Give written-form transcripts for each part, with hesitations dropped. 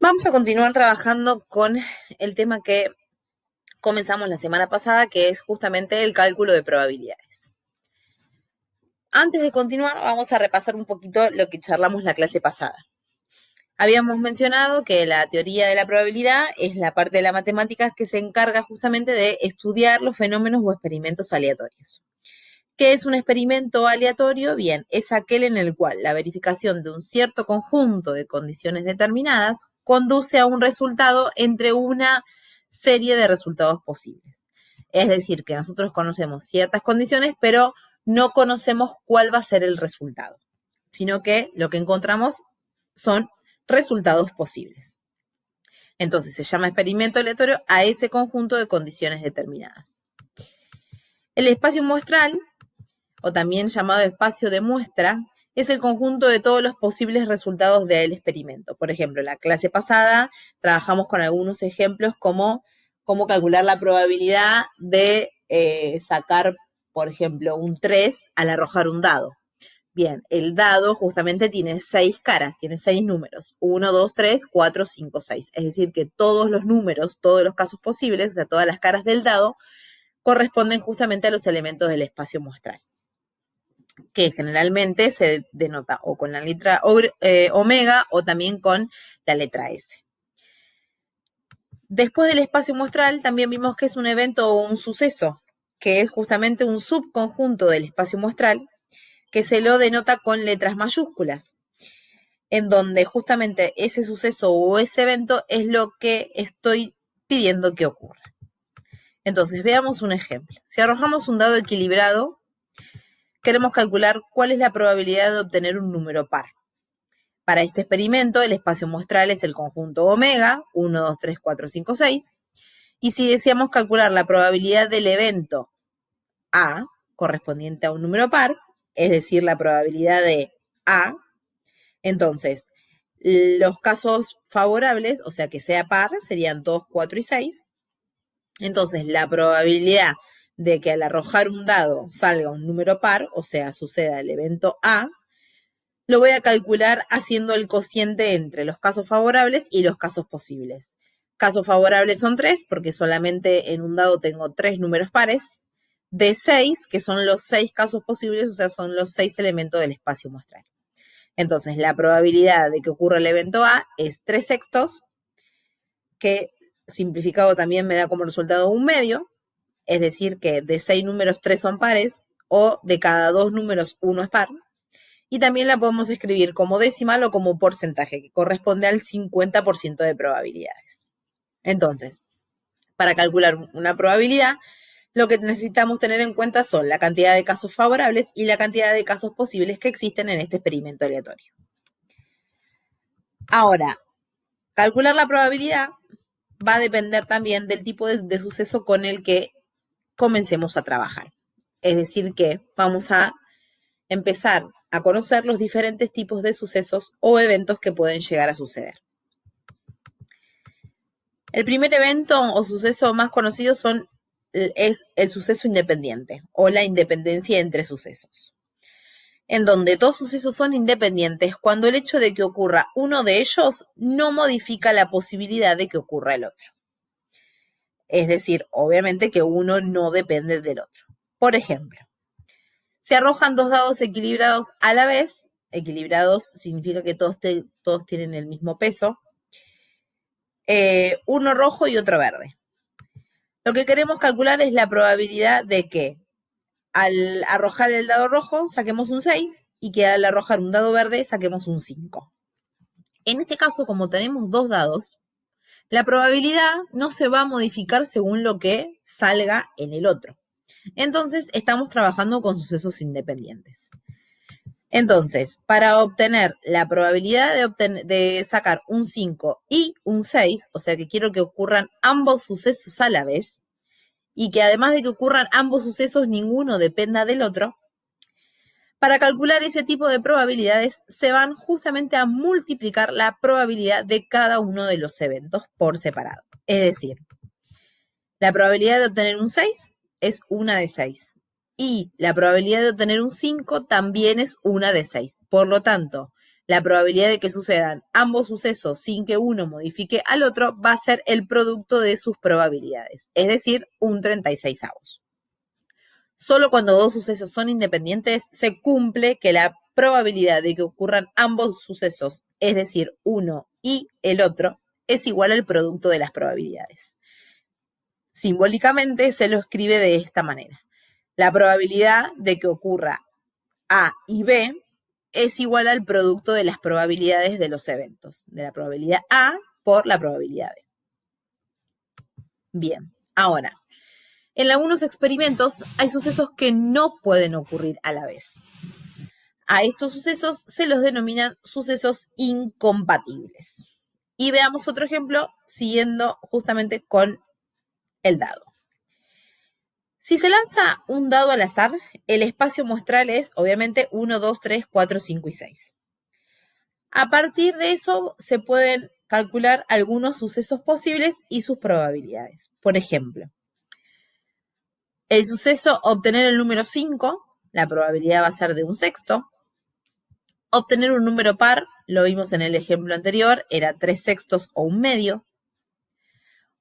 Vamos a continuar trabajando con el tema que comenzamos la semana pasada, que es justamente el cálculo de probabilidades. Antes de continuar, vamos a repasar un poquito lo que charlamos la clase pasada. Habíamos mencionado que la teoría de la probabilidad es la parte de la matemática que se encarga justamente de estudiar los fenómenos o experimentos aleatorios. ¿Qué es un experimento aleatorio? Bien, es aquel en el cual la verificación de un cierto conjunto de condiciones determinadas conduce a un resultado entre una serie de resultados posibles. Es decir, que nosotros conocemos ciertas condiciones, pero no conocemos cuál va a ser el resultado, sino que lo que encontramos son resultados posibles. Entonces se llama experimento aleatorio a ese conjunto de condiciones determinadas. El espacio muestral, o también llamado espacio de muestra, es el conjunto de todos los posibles resultados del experimento. Por ejemplo, en la clase pasada trabajamos con algunos ejemplos como cómo calcular la probabilidad de sacar, por ejemplo, un 3 al arrojar un dado. Bien, el dado justamente tiene 6 caras, tiene 6 números, 1, 2, 3, 4, 5, 6. Es decir, que todos los números, todos los casos posibles, o sea, todas las caras del dado, corresponden justamente a los elementos del espacio muestral, que generalmente se denota o con la letra omega o también con la letra S. Después del espacio muestral también vimos que es un evento o un suceso, que es justamente un subconjunto del espacio muestral, que se lo denota con letras mayúsculas, en donde justamente ese suceso o ese evento es lo que estoy pidiendo que ocurra. Entonces, veamos un ejemplo. Si arrojamos un dado equilibrado, queremos calcular cuál es la probabilidad de obtener un número par. Para este experimento, el espacio muestral es el conjunto omega, 1, 2, 3, 4, 5, 6. Y si deseamos calcular la probabilidad del evento A, correspondiente a un número par, es decir, la probabilidad de A, entonces, los casos favorables, o sea que sea par, serían 2, 4 y 6. Entonces, la probabilidad de que al arrojar un dado salga un número par, o sea, suceda el evento A, lo voy a calcular haciendo el cociente entre los casos favorables y los casos posibles. Casos favorables son 3, porque solamente en un dado tengo 3 números pares, de 6, que son los 6 casos posibles, o sea, son los 6 elementos del espacio muestral. Entonces, la probabilidad de que ocurra el evento A es 3 sextos, que simplificado también me da como resultado un medio, es decir, que de 6 números 3 son pares, o de cada 2 números 1 es par. Y también la podemos escribir como decimal o como porcentaje, que corresponde al 50% de probabilidades. Entonces, para calcular una probabilidad, lo que necesitamos tener en cuenta son la cantidad de casos favorables y la cantidad de casos posibles que existen en este experimento aleatorio. Ahora, calcular la probabilidad va a depender también del tipo de suceso con el que comencemos a trabajar. Es decir, que vamos a empezar a conocer los diferentes tipos de sucesos o eventos que pueden llegar a suceder. El primer evento o suceso más conocido es el suceso independiente o la independencia entre sucesos, en donde dos sucesos son independientes cuando el hecho de que ocurra uno de ellos no modifica la posibilidad de que ocurra el otro. Es decir, obviamente que uno no depende del otro. Por ejemplo, se arrojan dos dados equilibrados a la vez. Equilibrados significa que todos tienen el mismo peso. Uno rojo y otro verde. Lo que queremos calcular es la probabilidad de que al arrojar el dado rojo saquemos un 6 y que al arrojar un dado verde saquemos un 5. En este caso, como tenemos dos dados, la probabilidad no se va a modificar según lo que salga en el otro. Entonces, estamos trabajando con sucesos independientes. Entonces, para obtener la probabilidad de sacar un 5 y un 6, o sea que quiero que ocurran ambos sucesos a la vez, y que además de que ocurran ambos sucesos, ninguno dependa del otro, para calcular ese tipo de probabilidades se van justamente a multiplicar la probabilidad de cada uno de los eventos por separado. Es decir, la probabilidad de obtener un 6 es una de 6. Y la probabilidad de obtener un 5 también es una de 6. Por lo tanto, la probabilidad de que sucedan ambos sucesos sin que uno modifique al otro va a ser el producto de sus probabilidades, es decir, un 36avos. Solo cuando dos sucesos son independientes se cumple que la probabilidad de que ocurran ambos sucesos, es decir, uno y el otro, es igual al producto de las probabilidades. Simbólicamente se lo escribe de esta manera. La probabilidad de que ocurra A y B es igual al producto de las probabilidades de los eventos, de la probabilidad A por la probabilidad B. Bien, ahora, en algunos experimentos hay sucesos que no pueden ocurrir a la vez. A estos sucesos se los denominan sucesos incompatibles. Y veamos otro ejemplo siguiendo justamente con el dado. Si se lanza un dado al azar, el espacio muestral es obviamente 1, 2, 3, 4, 5 y 6. A partir de eso se pueden calcular algunos sucesos posibles y sus probabilidades. Por ejemplo, el suceso obtener el número 5, la probabilidad va a ser de un sexto. Obtener un número par, lo vimos en el ejemplo anterior, era 3 sextos o un medio.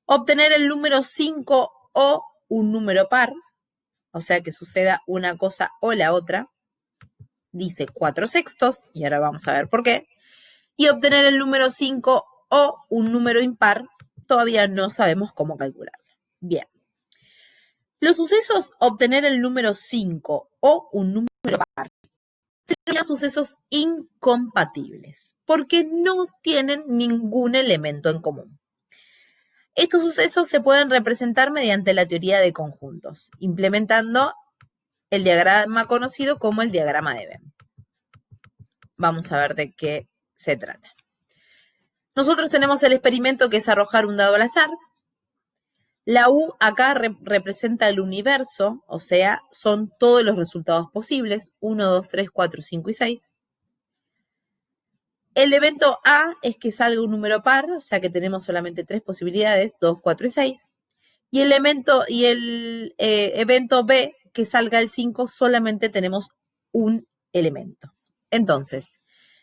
Obtener el número 5 o un número par, o sea que suceda una cosa o la otra, dice 4 sextos, y ahora vamos a ver por qué. Y obtener el número 5 o un número impar, todavía no sabemos cómo calcularlo. Bien. Los sucesos obtener el número 5 o un número par serían sucesos incompatibles, porque no tienen ningún elemento en común. Estos sucesos se pueden representar mediante la teoría de conjuntos, implementando el diagrama conocido como el diagrama de Venn. Vamos a ver de qué se trata. Nosotros tenemos el experimento que es arrojar un dado al azar. La U acá representa el universo, o sea, son todos los resultados posibles, 1, 2, 3, 4, 5 y 6. El evento A es que salga un número par, o sea que tenemos solamente 3 posibilidades, 2, 4 y 6. Y el evento B, que salga el 5, solamente tenemos un elemento. Entonces,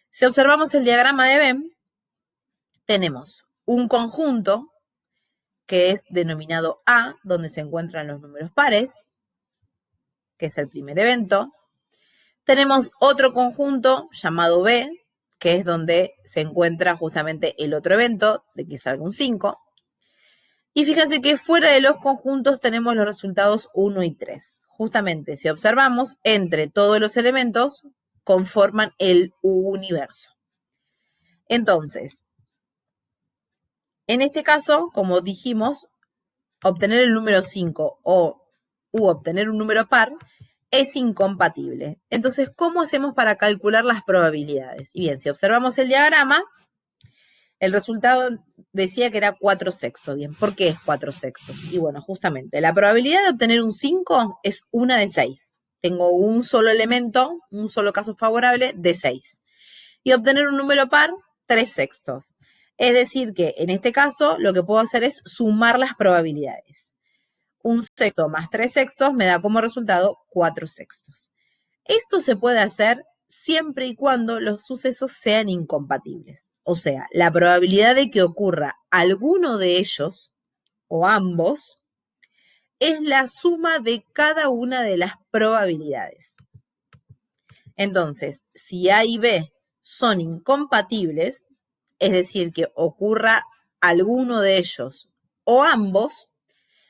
si observamos el diagrama de Venn, tenemos un conjunto que es denominado A, donde se encuentran los números pares, que es el primer evento. Tenemos otro conjunto llamado B, que es donde se encuentra justamente el otro evento, de que salga un 5. Y fíjense que fuera de los conjuntos tenemos los resultados 1 y 3. Justamente, si observamos, entre todos los elementos conforman el universo. Entonces, en este caso, como dijimos, obtener el número 5 u obtener un número par es incompatible. Entonces, ¿cómo hacemos para calcular las probabilidades? Y bien, si observamos el diagrama, el resultado decía que era 4 sextos. Bien, ¿por qué es 4 sextos? Y bueno, justamente, la probabilidad de obtener un 5 es 1 de 6. Tengo un solo elemento, un solo caso favorable de 6. Y obtener un número par, 3 sextos. Es decir que en este caso lo que puedo hacer es sumar las probabilidades. Un sexto más 3 sextos me da como resultado 4 sextos. Esto se puede hacer siempre y cuando los sucesos sean incompatibles. O sea, la probabilidad de que ocurra alguno de ellos o ambos es la suma de cada una de las probabilidades. Entonces, si A y B son incompatibles, es decir, que ocurra alguno de ellos o ambos,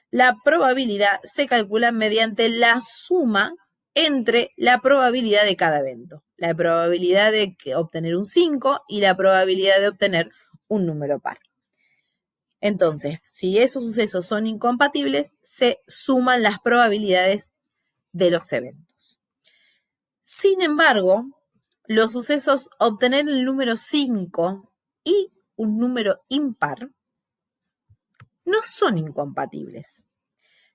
la probabilidad se calcula mediante la suma entre la probabilidad de cada evento. La probabilidad de obtener un 5 y la probabilidad de obtener un número par. Entonces, si esos sucesos son incompatibles, se suman las probabilidades de los eventos. Sin embargo, los sucesos obtener el número 5 y un número impar no son incompatibles,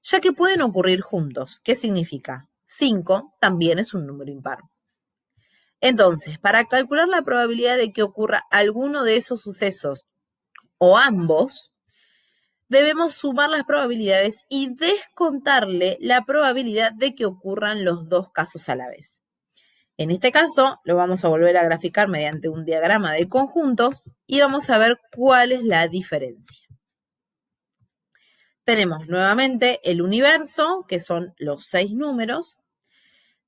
ya que pueden ocurrir juntos. ¿Qué significa? 5 también es un número impar. Entonces, para calcular la probabilidad de que ocurra alguno de esos sucesos o ambos, debemos sumar las probabilidades y descontarle la probabilidad de que ocurran los dos casos a la vez. En este caso, lo vamos a volver a graficar mediante un diagrama de conjuntos y vamos a ver cuál es la diferencia. Tenemos nuevamente el universo, que son los 6 números.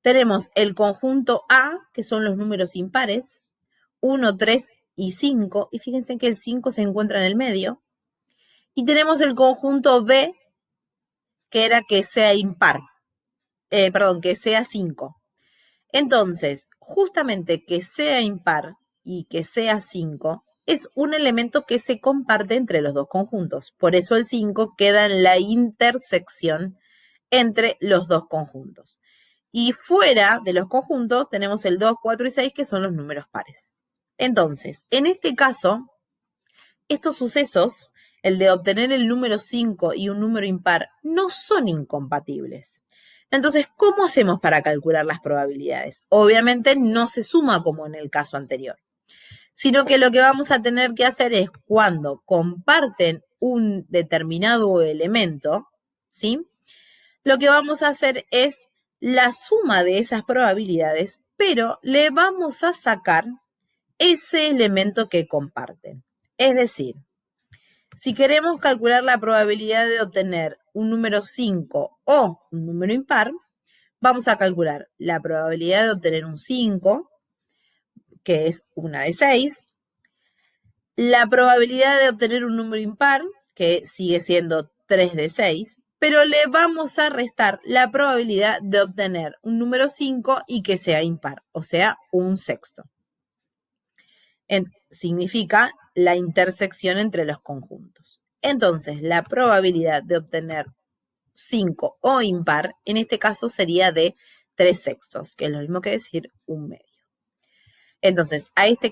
Tenemos el conjunto A, que son los números impares, 1, 3 y 5. Y fíjense que el 5 se encuentra en el medio. Y tenemos el conjunto B, que era que sea impar. Que sea 5. Entonces, justamente que sea impar y que sea 5 es un elemento que se comparte entre los dos conjuntos. Por eso el 5 queda en la intersección entre los dos conjuntos. Y fuera de los conjuntos tenemos el 2, 4 y 6, que son los números pares. Entonces, en este caso, estos sucesos, el de obtener el número 5 y un número impar, no son incompatibles. Entonces, ¿cómo hacemos para calcular las probabilidades? Obviamente no se suma como en el caso anterior, sino que lo que vamos a tener que hacer es cuando comparten un determinado elemento, ¿sí? Lo que vamos a hacer es la suma de esas probabilidades, pero le vamos a sacar ese elemento que comparten. Es decir, si queremos calcular la probabilidad de obtener un número 5 o un número impar, vamos a calcular la probabilidad de obtener un 5, que es una de 6, la probabilidad de obtener un número impar, que sigue siendo 3 de 6, pero le vamos a restar la probabilidad de obtener un número 5 y que sea impar, o sea, un sexto. Significa la intersección entre los conjuntos. Entonces, la probabilidad de obtener 5 o impar, en este caso sería de 3 sextos, que es lo mismo que decir un medio. Entonces, a este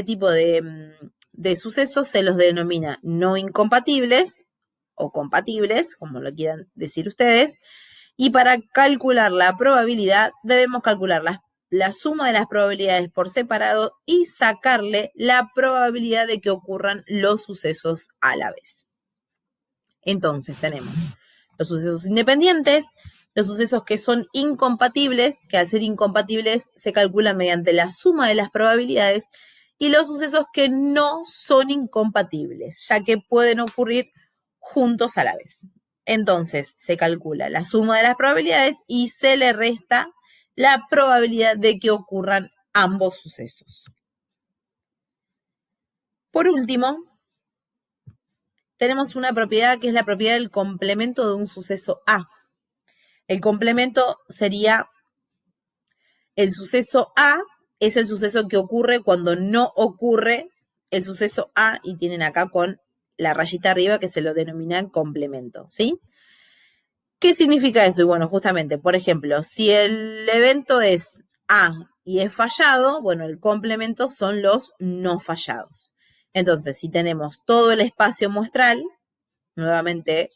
tipo de sucesos se los denomina no incompatibles o compatibles, como lo quieran decir ustedes, y para calcular la probabilidad debemos calcular la suma de las probabilidades por separado y sacarle la probabilidad de que ocurran los sucesos a la vez. Entonces tenemos los sucesos independientes, los sucesos que son incompatibles, que al ser incompatibles se calculan mediante la suma de las probabilidades, y los sucesos que no son incompatibles, ya que pueden ocurrir juntos a la vez. Entonces se calcula la suma de las probabilidades y se le resta la probabilidad de que ocurran ambos sucesos. Por último, tenemos una propiedad que es la propiedad del complemento de un suceso A. El complemento sería el suceso A, es el suceso que ocurre cuando no ocurre el suceso A, y tienen acá con la rayita arriba que se lo denomina complemento, ¿sí? ¿Qué significa eso? Y bueno, justamente, por ejemplo, si el evento es A y es fallado, bueno, el complemento son los no fallados. Entonces, si tenemos todo el espacio muestral, nuevamente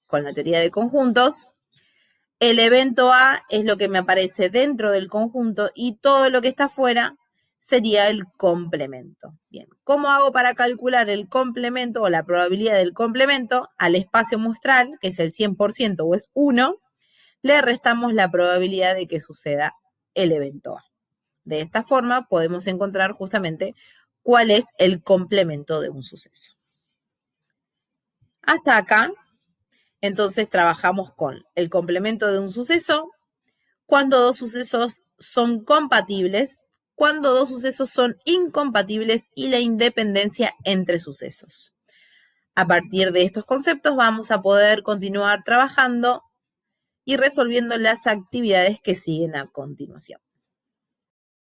con la teoría de conjuntos, el evento A es lo que me aparece dentro del conjunto y todo lo que está afuera sería el complemento. Bien, ¿cómo hago para calcular el complemento o la probabilidad del complemento? Al espacio muestral, que es el 100% o es 1, le restamos la probabilidad de que suceda el evento A. De esta forma podemos encontrar justamente cuál es el complemento de un suceso. Hasta acá, entonces trabajamos con el complemento de un suceso, cuando dos sucesos son compatibles, cuando dos sucesos son incompatibles y la independencia entre sucesos. A partir de estos conceptos vamos a poder continuar trabajando y resolviendo las actividades que siguen a continuación.